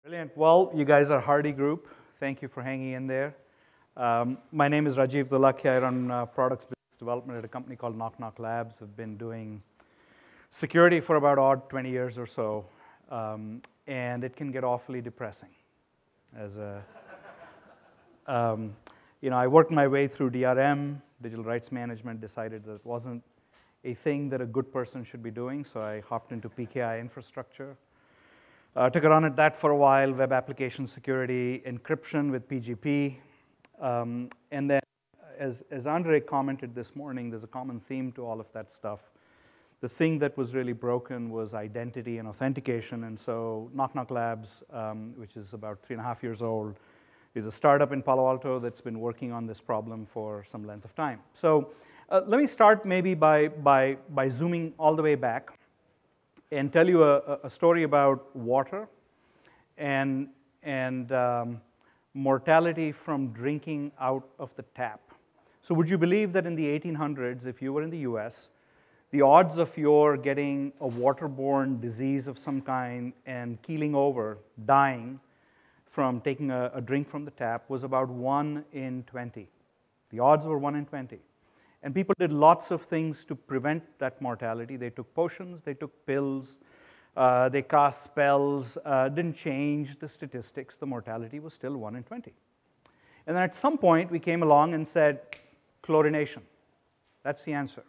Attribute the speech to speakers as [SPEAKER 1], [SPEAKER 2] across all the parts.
[SPEAKER 1] Brilliant. Well, you guys are a hardy group. Thank you for hanging in there. My name is Rajiv Dholakia. I run products business development at a company called Knock Knock Labs. I've been doing security for about 20 years or so, and it can get awfully depressing. I worked my way through DRM, digital rights management, decided that it wasn't a thing that a good person should be doing, so I hopped into PKI infrastructure. Took a run at that for a while, web application security, encryption with PGP. And then, as Andre commented this morning, there's a common theme to all of that stuff. The thing that was really broken was identity and authentication. And so Knock Knock Labs, which is about 3.5 years old, is a startup in Palo Alto that's been working on this problem for some length of time. So let me start maybe by zooming all the way back and tell you a story about water and mortality from drinking out of the tap. So would you believe that in the 1800s, if you were in the US, the odds of your getting a waterborne disease of some kind and keeling over, dying from taking a drink from the tap was about 1 in 20. The odds were 1 in 20. And people did lots of things to prevent that mortality. They took potions, they took pills, they cast spells, didn't change the statistics. The mortality was still 1 in 20. And then at some point, we came along and said, chlorination. That's the answer.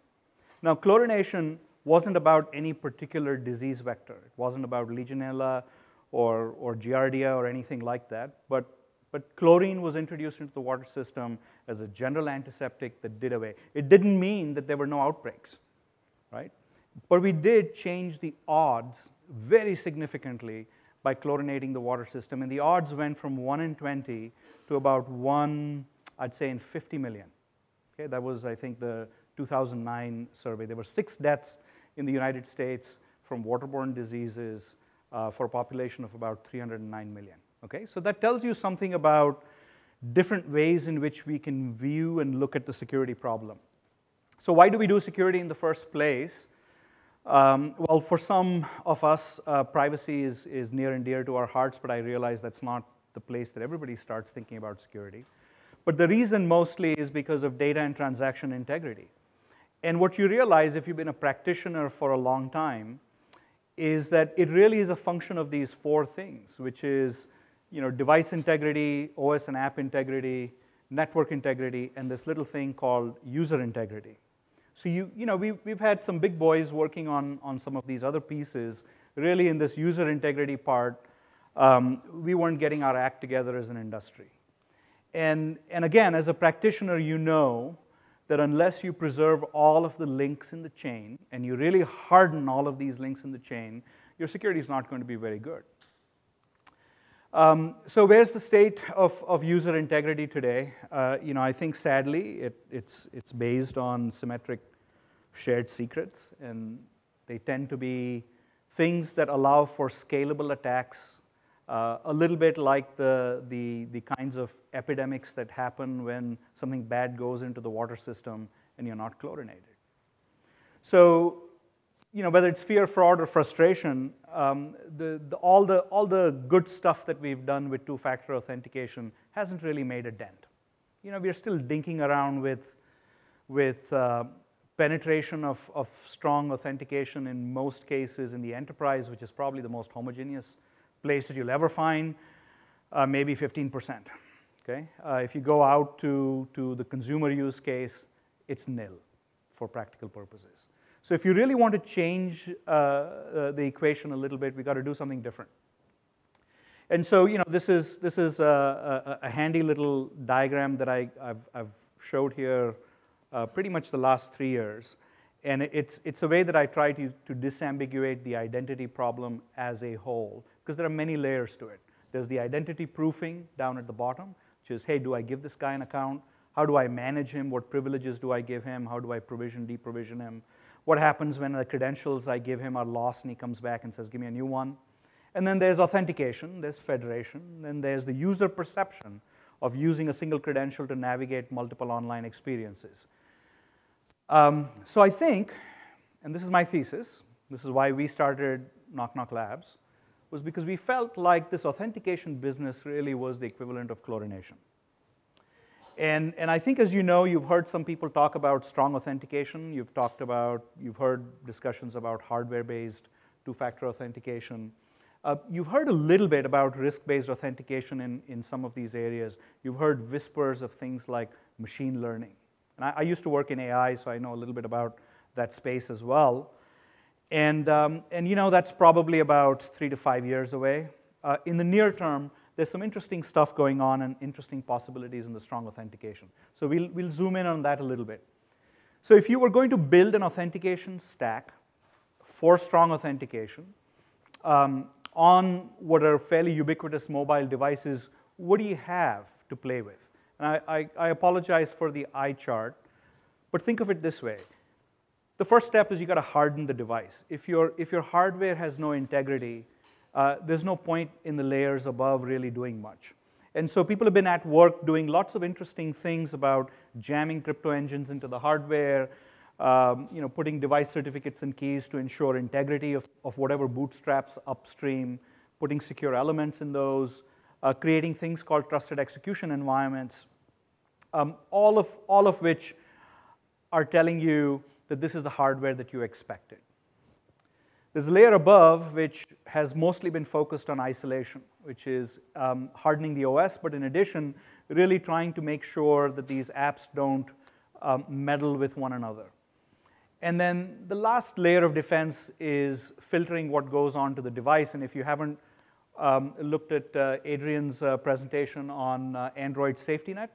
[SPEAKER 1] Now, chlorination wasn't about any particular disease vector. It wasn't about Legionella or Giardia or anything like that. But chlorine was introduced into the water system as a general antiseptic that did away. It didn't mean that there were no outbreaks, right? But we did change the odds very significantly by chlorinating the water system. And the odds went from 1 in 20 to about 1, I'd say, in 50 million. Okay, that was, I think, the 2009 survey. There were 6 deaths in the United States from waterborne diseases for a population of about 309 million. Okay, so that tells you something about different ways in which we can view and look at the security problem. So why do we do security in the first place? Well, for some of us, privacy is near and dear to our hearts, but I realize that's not the place that everybody starts thinking about security. But the reason mostly is because of data and transaction integrity. And what you realize if you've been a practitioner for a long time is that it really is a function of these 4 things, which is device integrity, OS and app integrity, network integrity, and this little thing called user integrity. So we've had some big boys working on some of these other pieces. Really, in this user integrity part, we weren't getting our act together as an industry. And again, as a practitioner, you know that unless you preserve all of the links in the chain, and you really harden all of these links in the chain, your security is not going to be very good. So where's the state of user integrity today? I think sadly it's based on symmetric shared secrets, and they tend to be things that allow for scalable attacks, a little bit like the kinds of epidemics that happen when something bad goes into the water system and you're not chlorinated. So whether it's fear, fraud, or frustration, all the good stuff that we've done with two-factor authentication hasn't really made a dent. We're still dinking around with penetration of strong authentication in most cases in the enterprise, which is probably the most homogeneous place that you'll ever find, maybe 15%. Okay? If you go out to the consumer use case, it's nil for practical purposes. So if you really want to change the equation a little bit, we've got to do something different. And so this is a handy little diagram that I've showed here pretty much the last 3 years. And it's a way that I try to disambiguate the identity problem as a whole, because there are many layers to it. There's the identity proofing down at the bottom, which is, hey, do I give this guy an account? How do I manage him? What privileges do I give him? How do I provision, deprovision him? What happens when the credentials I give him are lost and he comes back and says, give me a new one? And then there's authentication, there's federation, then there's the user perception of using a single credential to navigate multiple online experiences. So I think, and this is my thesis, this is why we started Knock Knock Labs, was because we felt like this authentication business really was the equivalent of chlorination. And I think, as you know, you've heard some people talk about strong authentication. You've heard discussions about hardware-based two-factor authentication. You've heard a little bit about risk-based authentication in some of these areas. You've heard whispers of things like machine learning. And I used to work in AI, so I know a little bit about that space as well. And you know, that's probably about 3 to 5 years away. In the near term, there's some interesting stuff going on and interesting possibilities in the strong authentication. So we'll zoom in on that a little bit. So if you were going to build an authentication stack for strong authentication on what are fairly ubiquitous mobile devices, what do you have to play with? And I apologize for the eye chart, but think of it this way. The first step is you got to harden the device. If your hardware has no integrity, there's no point in the layers above really doing much. And so people have been at work doing lots of interesting things about jamming crypto engines into the hardware, you know, putting device certificates and keys to ensure integrity of whatever bootstraps upstream, putting secure elements in those, creating things called trusted execution environments, all of which are telling you that this is the hardware that you expected. There's a layer above which has mostly been focused on isolation, which is hardening the OS, but in addition, really trying to make sure that these apps don't meddle with one another. And then the last layer of defense is filtering what goes onto the device. And if you haven't looked at Adrian's presentation on Android Safety Net,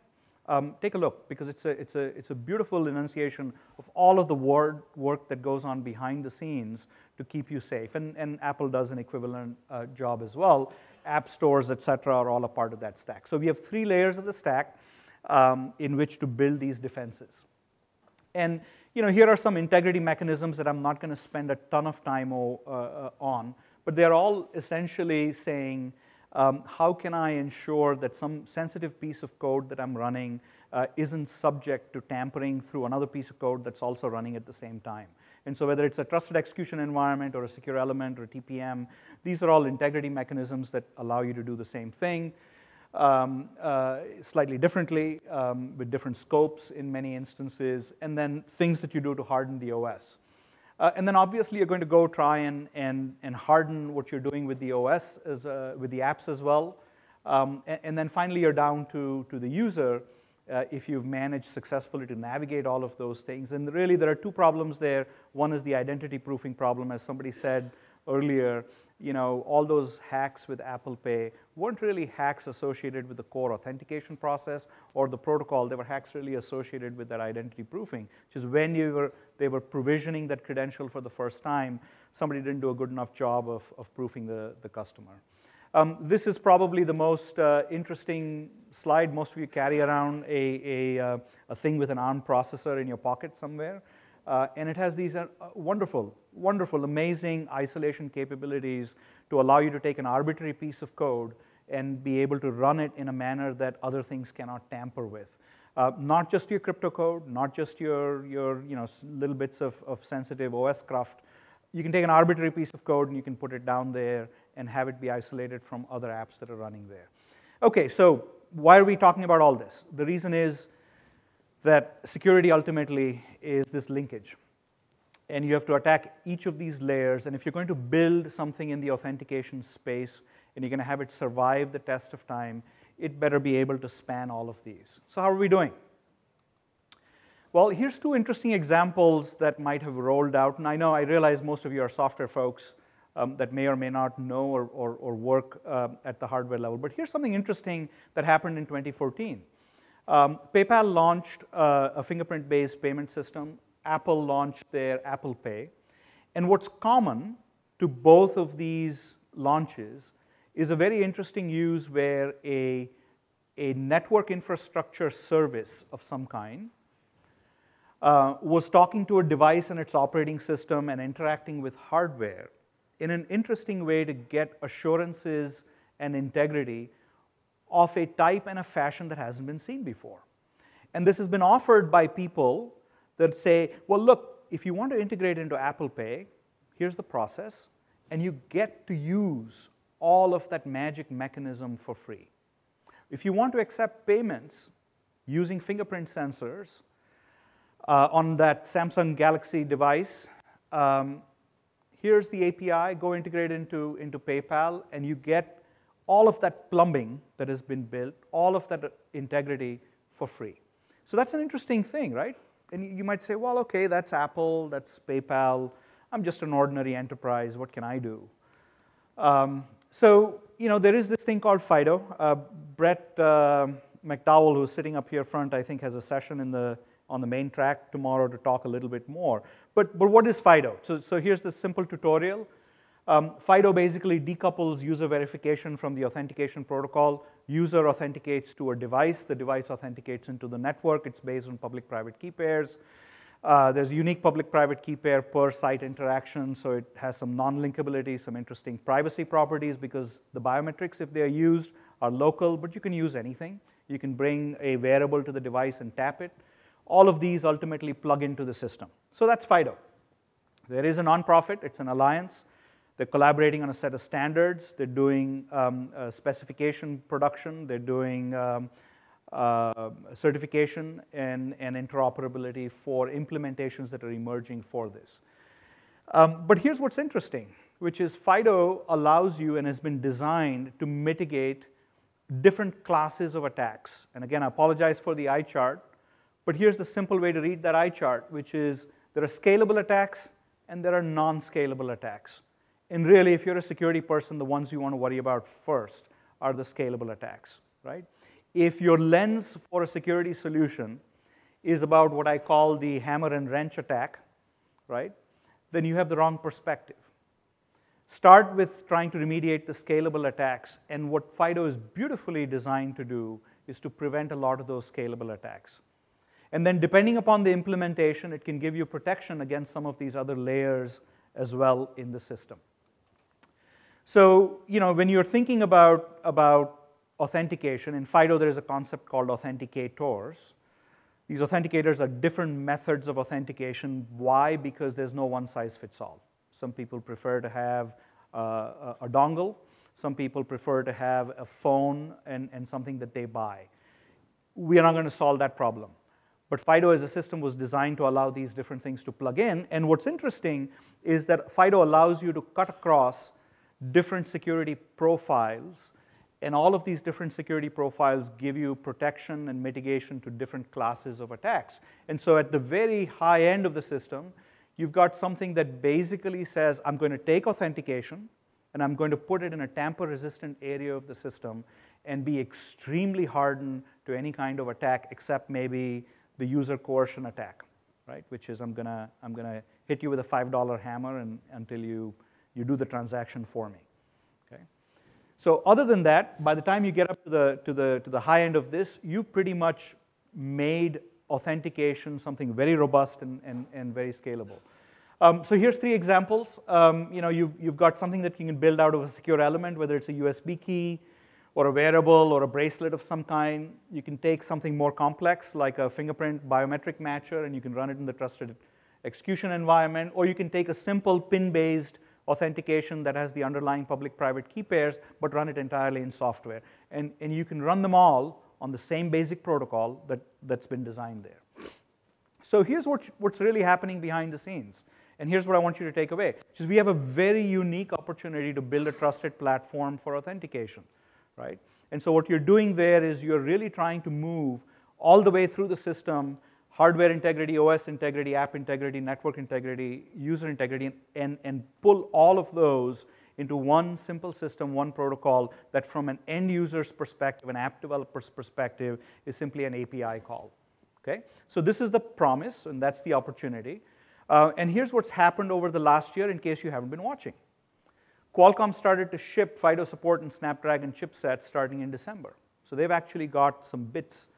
[SPEAKER 1] take a look, because it's a beautiful enunciation of all of the work that goes on behind the scenes to keep you safe. And Apple does an equivalent job as well. App stores, et cetera, are all a part of that stack. So we have 3 layers of the stack in which to build these defenses. And you know, here are some integrity mechanisms that I'm not going to spend a ton of time on, but they're all essentially saying, how can I ensure that some sensitive piece of code that I'm running isn't subject to tampering through another piece of code that's also running at the same time? And so whether it's a trusted execution environment or a secure element or a TPM, these are all integrity mechanisms that allow you to do the same thing slightly differently with different scopes in many instances, and then things that you do to harden the OS. And then obviously you're going to go try and harden what you're doing with the OS, with the apps as well. And then finally you're down to the user if you've managed successfully to navigate all of those things. And really there are 2 problems there. One is the identity proofing problem. As somebody said earlier, you know, all those hacks with Apple Pay weren't really hacks associated with the core authentication process or the protocol. They were hacks really associated with that identity proofing, which is when they were provisioning that credential for the first time, somebody didn't do a good enough job of proofing the customer. This is probably the most interesting slide. Most of you carry around a thing with an ARM processor in your pocket somewhere. And it has these wonderful, amazing isolation capabilities to allow you to take an arbitrary piece of code and be able to run it in a manner that other things cannot tamper with. Not just your crypto code, not just your you know, little bits of sensitive OS cruft. You can take an arbitrary piece of code and you can put it down there and have it be isolated from other apps that are running there. Okay, so why are we talking about all this? The reason is that security ultimately is this linkage. And you have to attack each of these layers. And if you're going to build something in the authentication space and you're going to have it survive the test of time, it better be able to span all of these. So how are we doing? Well, here's 2 interesting examples that might have rolled out. And I realize most of you are software folks that may or may not know or work at the hardware level. But here's something interesting that happened in 2014. PayPal launched a fingerprint-based payment system. Apple launched their Apple Pay. And what's common to both of these launches is a very interesting use where a network infrastructure service of some kind was talking to a device and its operating system and interacting with hardware in an interesting way to get assurances and integrity of a type and a fashion that hasn't been seen before. And this has been offered by people that say, well, look, if you want to integrate into Apple Pay, here's the process, and you get to use all of that magic mechanism for free. If you want to accept payments using fingerprint sensors on that Samsung Galaxy device, here's the API, go integrate into PayPal, and you get all of that plumbing that has been built, all of that integrity for free. So that's an interesting thing, right? And you might say, well, okay, that's Apple, that's PayPal, I'm just an ordinary enterprise, what can I do? So, there is this thing called Fido. Brett McDowell, who's sitting up here front, I think has a session on the main track tomorrow to talk a little bit more. But what is Fido? So here's the simple tutorial. Fido basically decouples user verification from the authentication protocol. User authenticates to a device. The device authenticates into the network. It's based on public-private key pairs. There's a unique public-private key pair per site interaction, so it has some non-linkability, some interesting privacy properties, because the biometrics, if they are used, are local, but you can use anything. You can bring a wearable to the device and tap it. All of these ultimately plug into the system. So that's Fido. There is a nonprofit. It's an alliance. They're collaborating on a set of standards. They're doing specification production. They're doing certification and interoperability for implementations that are emerging for this. But here's what's interesting, which is Fido allows you and has been designed to mitigate different classes of attacks. And again, I apologize for the eye chart, but here's the simple way to read that eye chart, which is there are scalable attacks and there are non-scalable attacks. And really, if you're a security person, the ones you want to worry about first are the scalable attacks, right? If your lens for a security solution is about what I call the hammer and wrench attack, right, then you have the wrong perspective. Start with trying to remediate the scalable attacks, and what Fido is beautifully designed to do is to prevent a lot of those scalable attacks. And then depending upon the implementation, it can give you protection against some of these other layers as well in the system. So, when you're thinking about authentication, in Fido there is a concept called authenticators. These authenticators are different methods of authentication. Why? Because there's no one size fits all. Some people prefer to have a dongle. Some people prefer to have a phone and something that they buy. We are not going to solve that problem. But Fido as a system was designed to allow these different things to plug in. And what's interesting is that Fido allows you to cut across different security profiles, and all of these different security profiles give you protection and mitigation to different classes of attacks. And so at the very high end of the system, you've got something that basically says, I'm going to take authentication, and I'm going to put it in a tamper-resistant area of the system and be extremely hardened to any kind of attack except maybe the user coercion attack, right? Which is I'm gonna hit you with a $5 hammer until you do the transaction for me. Okay? So other than that, by the time you get up to the high end of this, you've pretty much made authentication something very robust and very scalable. So here's 3 examples. You've got something that you can build out of a secure element, whether it's a USB key or a wearable or a bracelet of some kind. You can take something more complex like a fingerprint biometric matcher, and you can run it in the trusted execution environment, or you can take a simple pin-based authentication that has the underlying public-private key pairs, but run it entirely in software. And you can run them all on the same basic protocol that's been designed there. So here's what's really happening behind the scenes. And here's what I want you to take away, which is we have a very unique opportunity to build a trusted platform for authentication, right? And so what you're doing there is you're really trying to move all the way through the system, hardware integrity, OS integrity, app integrity, network integrity, user integrity, and pull all of those into one simple system, one protocol that from an end user's perspective, an app developer's perspective, is simply an API call. Okay? So this is the promise, and that's the opportunity. And here's what's happened over the last year in case you haven't been watching. Qualcomm started to ship Fido support and Snapdragon chipsets starting in December. So they've actually got some bits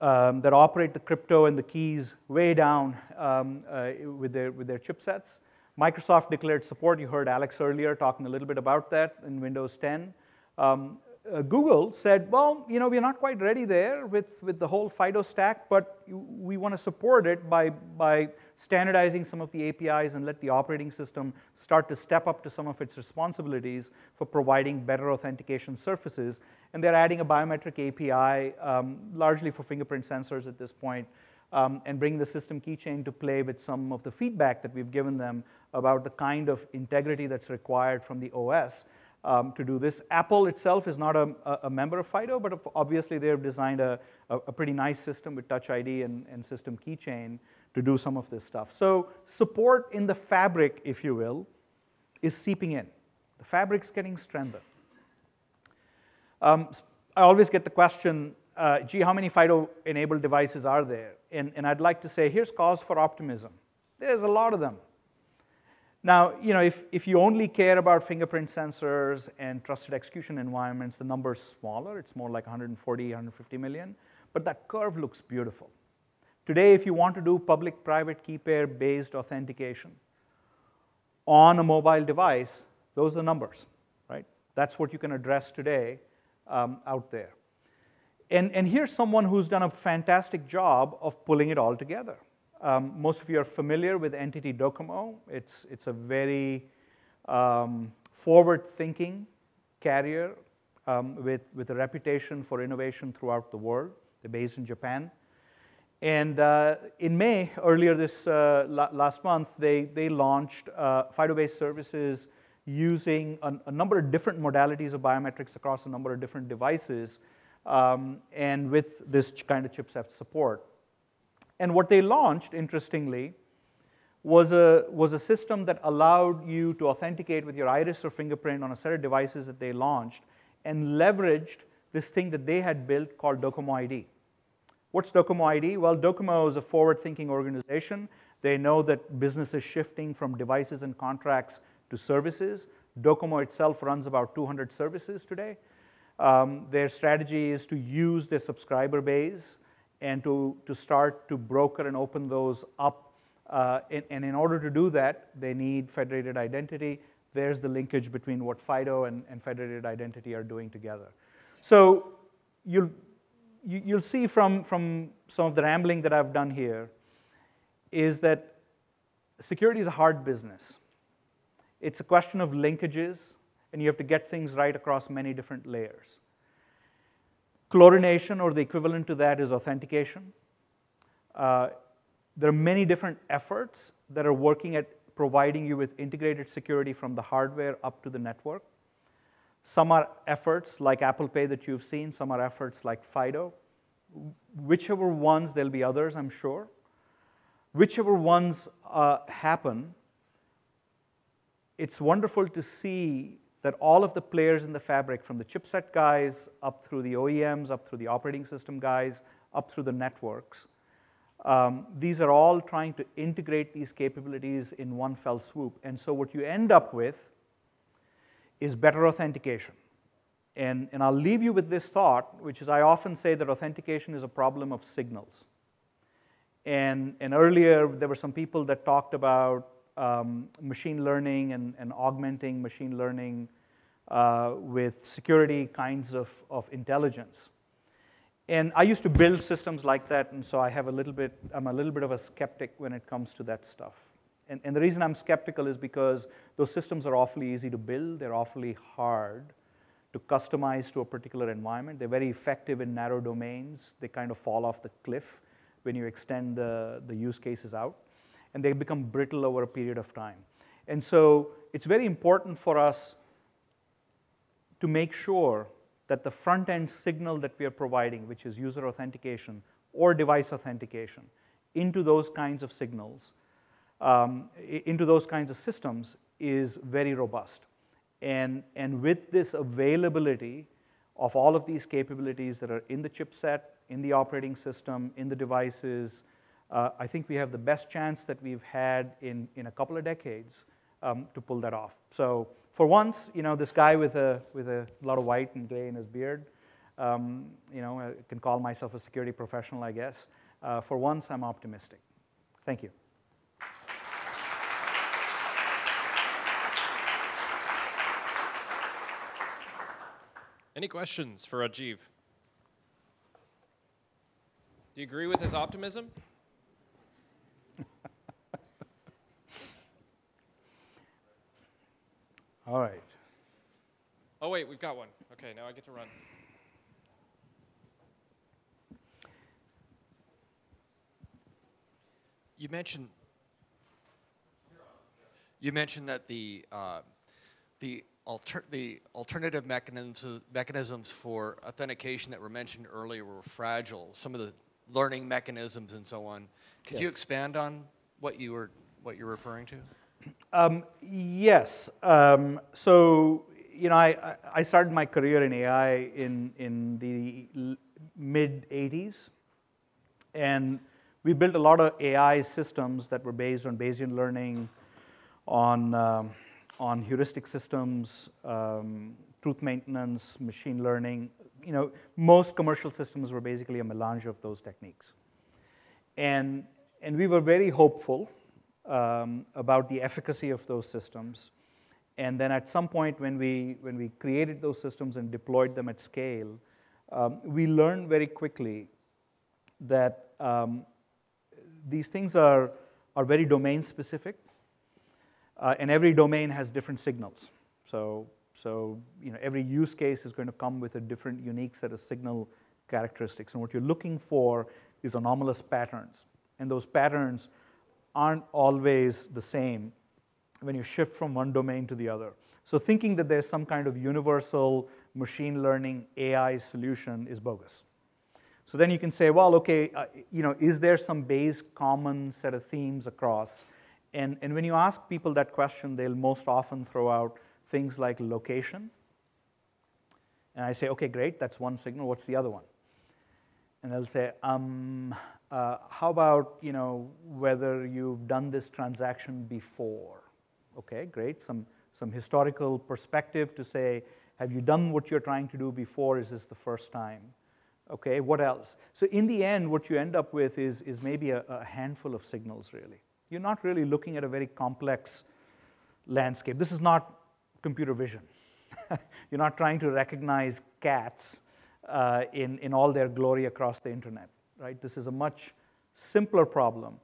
[SPEAKER 1] that operate the crypto and the keys way down with their chipsets. Microsoft declared support. You heard Alex earlier talking a little bit about that in Windows 10. Google said, well, we're not quite ready there with the whole Fido stack, but we want to support it by standardizing some of the APIs and let the operating system start to step up to some of its responsibilities for providing better authentication surfaces. And they're adding a biometric API, largely for fingerprint sensors at this point, and bring the system keychain to play with some of the feedback that we've given them about the kind of integrity that's required from the OS to do this. Apple itself is not a member of Fido, but obviously they've designed a pretty nice system with Touch ID and system keychain to do some of this stuff. So support in the fabric, if you will, is seeping in. The fabric's getting strengthened. I always get the question, gee, how many FIDO-enabled devices are there? And I'd like to say, here's cause for optimism. There's a lot of them. Now, if you only care about fingerprint sensors and trusted execution environments, the number's smaller. It's more like 140, 150 million. But that curve looks beautiful. Today, if you want to do public-private key pair-based authentication on a mobile device, those are the numbers, right? That's what you can address today out there. And here's someone who's done a fantastic job of pulling it all together. Most of you are familiar with entity Docomo. It's a very forward-thinking carrier with a reputation for innovation throughout the world. They're based in Japan. And in May, earlier this last month, they launched FIDO-based services using a number of different modalities of biometrics across a number of different devices, and with this kind of chipset support. And what they launched, interestingly, was a system that allowed you to authenticate with your iris or fingerprint on a set of devices that they launched, and leveraged this thing that they had built called Docomo ID. What's Docomo ID? Well, Docomo is a forward-thinking organization. They know that business is shifting from devices and contracts to services. Docomo itself runs about 200 services today. Their strategy is to use their subscriber base and to start to broker and open those up. And in order to do that, they need federated identity. There's the linkage between what Fido and federated identity are doing together. So you'll see from some of the rambling that I've done here is that security is a hard business. It's a question of linkages, and you have to get things right across many different layers. Chlorination, or the equivalent to that, is authentication. There are many different efforts that are working at providing you with integrated security from the hardware up to the network. Some are efforts like Apple Pay that you've seen. Some are efforts like Fido. Whichever ones, there'll be others, I'm sure. Whichever ones happen, it's wonderful to see that all of the players in the fabric, from the chipset guys up through the OEMs, up through the operating system guys, up through the networks, these are all trying to integrate these capabilities in one fell swoop. And so what you end up with is better authentication. And I'll leave you with this thought, which is I often say that authentication is a problem of signals. And earlier, there were some people that talked about machine learning and augmenting machine learning with security kinds of intelligence. And I used to build systems like that, and so I'm a little bit of a skeptic when it comes to that stuff. And the reason I'm skeptical is because those systems are awfully easy to build. They're awfully hard to customize to a particular environment. They're very effective in narrow domains. They kind of fall off the cliff when you extend the use cases out. And they become brittle over a period of time. And so it's very important for us to make sure that the front-end signal that we are providing, which is user authentication or device authentication, into those kinds of signals, into those kinds of systems, is very robust. And with this availability of all of these capabilities that are in the chipset, in the operating system, in the devices, I think we have the best chance that we've had in a couple of decades to pull that off. So for once, this guy with a lot of white and gray in his beard, I can call myself a security professional, I guess. For once, I'm optimistic. Thank you.
[SPEAKER 2] Any questions for Rajiv? Do you agree with his optimism?
[SPEAKER 1] All right.
[SPEAKER 2] Oh, wait, we've got one. Okay, now I get to run.
[SPEAKER 3] You mentioned that the alternative mechanisms for authentication that were mentioned earlier were fragile. Some of the learning mechanisms and so on. Could you expand on what you're referring to?
[SPEAKER 1] Yes. So I started my career in AI in the mid '80s, and we built a lot of AI systems that were based on Bayesian learning, on heuristic systems, truth maintenance, machine learning. Most commercial systems were basically a melange of those techniques, and we were very hopeful about the efficacy of those systems. And then at some point when we created those systems and deployed them at scale, we learned very quickly that these things are very domain specific, and every domain has different signals. So every use case is going to come with a different unique set of signal characteristics. And what you're looking for is anomalous patterns. And those patterns aren't always the same when you shift from one domain to the other. So thinking that there's some kind of universal machine learning AI solution is bogus. So then you can say, well, okay, is there some base common set of themes across? And when you ask people that question, they'll most often throw out things like location. And I say, okay, great, that's one signal. What's the other one? And they'll say, how about whether you've done this transaction before? Okay, great. Some historical perspective to say, have you done what you're trying to do before? Is this the first time? Okay, what else? So in the end, what you end up with is maybe a handful of signals, really. You're not really looking at a very complex landscape. This is not computer vision. You're not trying to recognize cats in all their glory across the internet, right? This is a much simpler problem.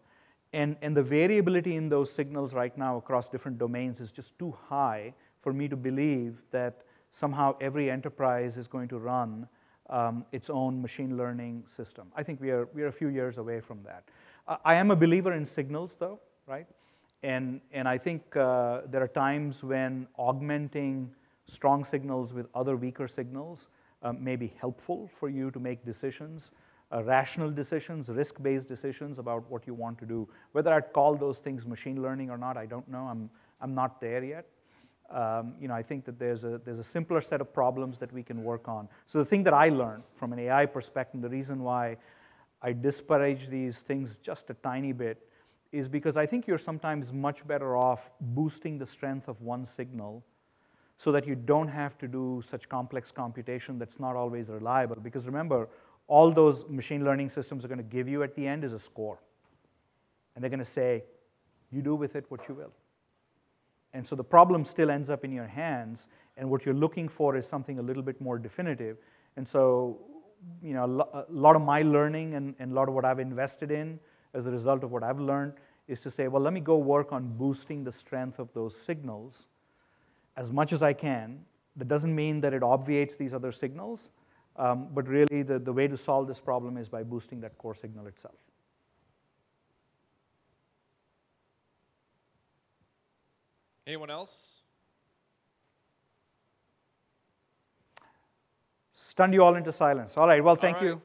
[SPEAKER 1] And the variability in those signals right now across different domains is just too high for me to believe that somehow every enterprise is going to run its own machine learning system. I think we are a few years away from that. I am a believer in signals, though, right? And I think there are times when augmenting strong signals with other weaker signals may be helpful for you to make decisions, rational decisions, risk-based decisions about what you want to do. Whether I'd call those things machine learning or not, I don't know. I'm not there yet. I think that there's a simpler set of problems that we can work on. So the thing that I learned from an AI perspective, the reason why I disparage these things just a tiny bit, is because I think you're sometimes much better off boosting the strength of one signal so that you don't have to do such complex computation that's not always reliable. Because remember, all those machine learning systems are going to give you at the end is a score. And they're going to say, you do with it what you will. And so the problem still ends up in your hands, and what you're looking for is something a little bit more definitive. And so a lot of my learning and a lot of what I've invested in as a result of what I've learned is to say, well, let me go work on boosting the strength of those signals as much as I can. That doesn't mean that it obviates these other signals, but really the way to solve this problem is by boosting that core signal itself.
[SPEAKER 2] Anyone else?
[SPEAKER 1] Stunned you all into silence. All right, well, thank you.